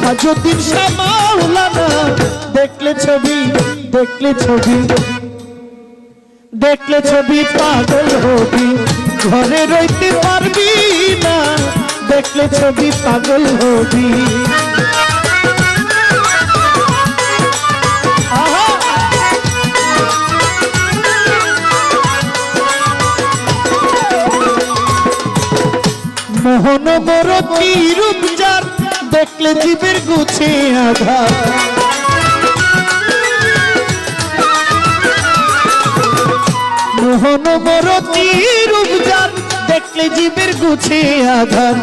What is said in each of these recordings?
তাজউদ্দিন শাহ মাওলানা দেখলে ছবি দেখলে ছবি পাগল হবি, ঘরে রইতে পারবি না, দেখলে ছবি পাগল হবি। মোহন মরতি রূপ যার দেখলে জীবের গুছে আঘাত, মোহন মরতি রূপ যার দেখলে জীবের গুছে আঘাত।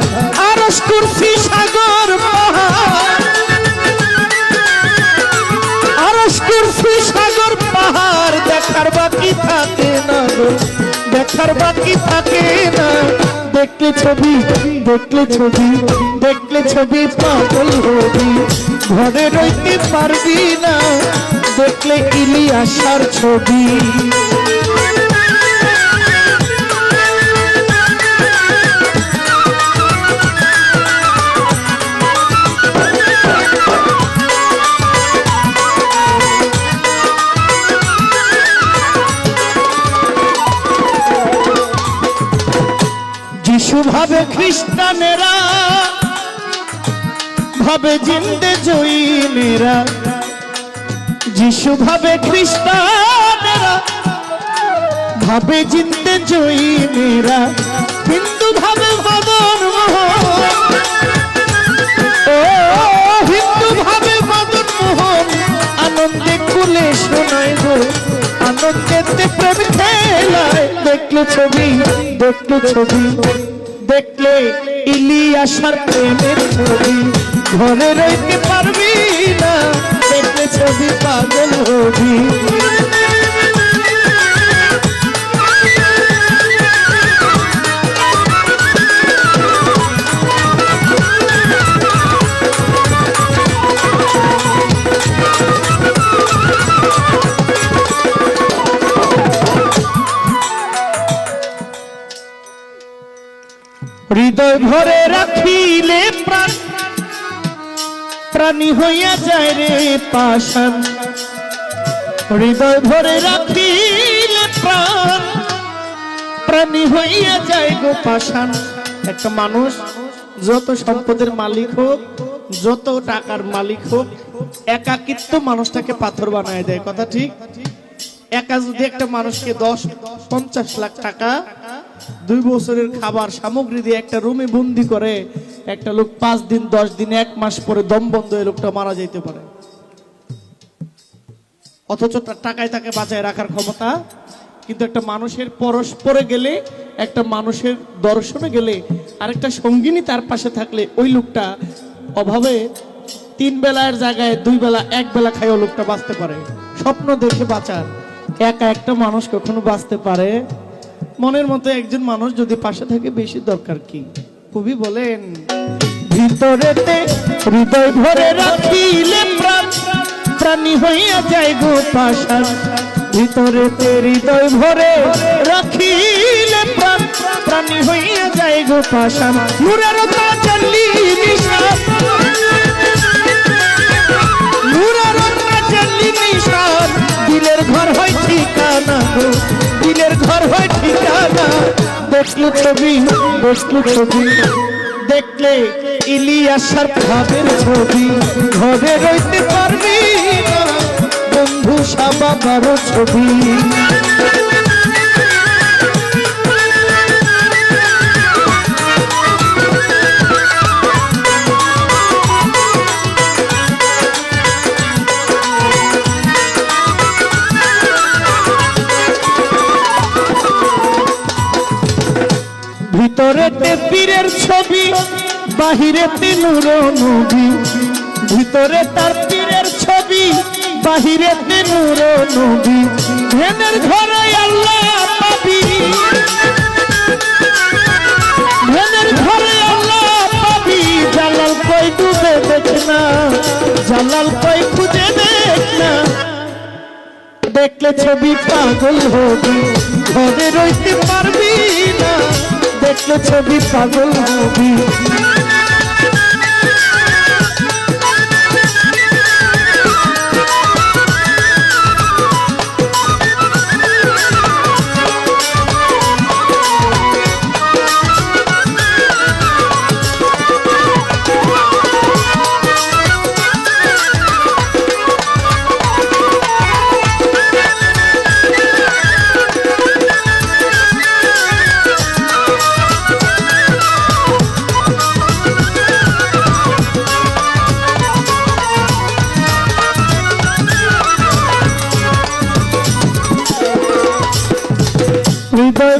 আরশ কুরসি সাগর পাহাড়, আরশ কুরসি সাগর পাহাড় দেখার বাকি থাকে না, দেখার বাকি থাকে না, দেখলে ছবি দেখলে ছবি পাগল হবি, ঘরে রইতে পারবি না, দেখলে ইলিয়াসার ছবি। যিশু ভাবে খ্রিস্টানেরা, ভাবে জিন্দে জৈনেরা, যিশু ভাবে খ্রিস্টানেরা, ভাবে জিন্দে জৈনেরা, হিন্দু ভাবে মদন মোহন, ও হিন্দু ভাবে মদন মোহন, আনন্দে কুলে শোনায় গো, আনন্দেতে প্রেম খেলায়, দেখলে ছবি দেখলে ইলিয়াসার প্রেমের ছবি, ঘরে রইতে পারবি না, দেখলে ছবি পাগল হবি। হৃদয় ভরে রাখিলে প্রাণ, প্রাণী হইয়া যায় রে পাষাণ, হৃদয় ভরে রাখিলে প্রাণ, প্রাণী হইয়া যায় গো পাষাণ। একটা মানুষ যত সম্পদের মালিক হোক, যত টাকার মালিক হোক, একাকিত্ব মানুষটাকে পাথর বানায় দেয়, কথা ঠিক? একা যদি একটা মানুষকে 10-50 লাখ টাকা 2 বছরের খাবার সামগ্রী দিয়ে একটা রুমে বন্দি করে, একটা লোক 5 দিন 10 দিন 1 মাস পরে দম বন্ধ হয়ে লোকটা মারা যেতে পারে, অথচ তার টাকায় তাকে বাঁচায় রাখার ক্ষমতা। কিন্তু একটা মানুষের পরস্পরে গেলে, একটা মানুষের দর্শনে গেলে, আরেকটা সঙ্গিনী তার পাশে থাকলে, ওই লোকটা অভাবে 3 বেলার জায়গায় 2 বেলা 1 বেলা খাইও লোকটা বাঁচতে পারে। স্বপ্ন দেখে বাঁচার, একা একটা মানুষ কখনো বাঁচতে পারে? মনের মতো একজন মানুষ যদি পাশে থাকে বেশি দরকার কি? কবি বলেন, ভিতরেতে হৃদয় ভরে রাখিলে প্রাণ, প্রাণী হইয়া যায় গো পাষাণ, ভিতরেতে হৃদয় ভরে রাখিলে প্রাণ, প্রাণী হইয়া যায় গো পাষাণ। নূরের তাজাল্লি নিশান, নূরের তাজাল্লি নিশান, দিলের ঘর হয় ঠিকানা গো, দিলের ঘর হয় ঠিকানা, দেখলে ছবি দেখলে ইলিয়াসার ভাবের ছবি, ঘরে রইতে পারবি না, বন্ধু সাবাবার ছবি। ভিতরেতে পীরের ছবি, বাহিরেতে নূর নবী, ভিতরে তার পীরের ছবি, বাহিরেতে নূর নবী, ধ্যানের ঘরে আল্লাহ পাবি, ধ্যানের ঘরে আল্লাহ পাবি, জালাল কই ডুবে দেখ না, জালাল কই খুঁজে দেখ না, দেখলে ছবি পাগল হবি, ঘরে রইতে পারবি না, দেখলে ছবি পাগল হবি।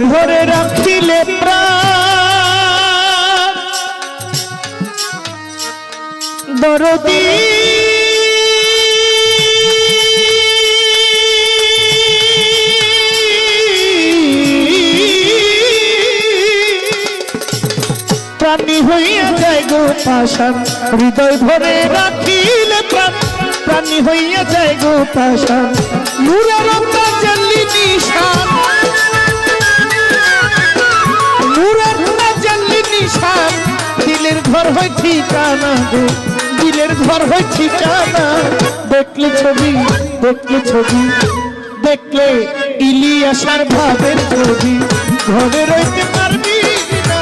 ধরে রাখিলে প্রাণ দরদি প্রাণী হইয়া যায় গো পাষাণ হৃদয় ধরে রাখিলে প্রাণ প্রাণী হইয়া যায় গো পাষাণ নূরের তাজাল্লি নিশান নূরের তাজাল্লি নিশান দিলের ঘর হয় ঠিকানা গো দিলের ঘর হয় ঠিকানা দেখলে ছবি দেখলে ইলিয়াসার ভাবের ছবি ঘরে রইতে পারবি না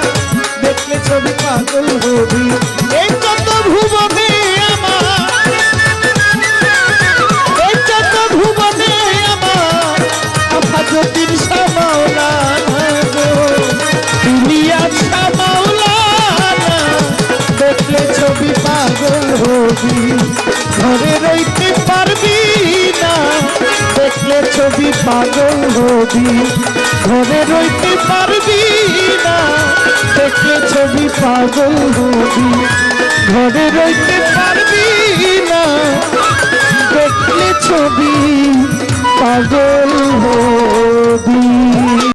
দেখলে ছবি পাগল হবি এই কত ভুবনে আমার এই কত ভুবনে আমার আফাজতির সামাওলানা গো ইলিয়াসা মাওলানা দেখলে ছবি পাগল হবি ঘরে রইতে পারবি না দেখলে ছবি পাগল হবি ঘরে রইতে পারবি না দেখলে ছবি পাগল হবি ঘরে রইতে পারবি না দেখলে ছবি পাগল হবি।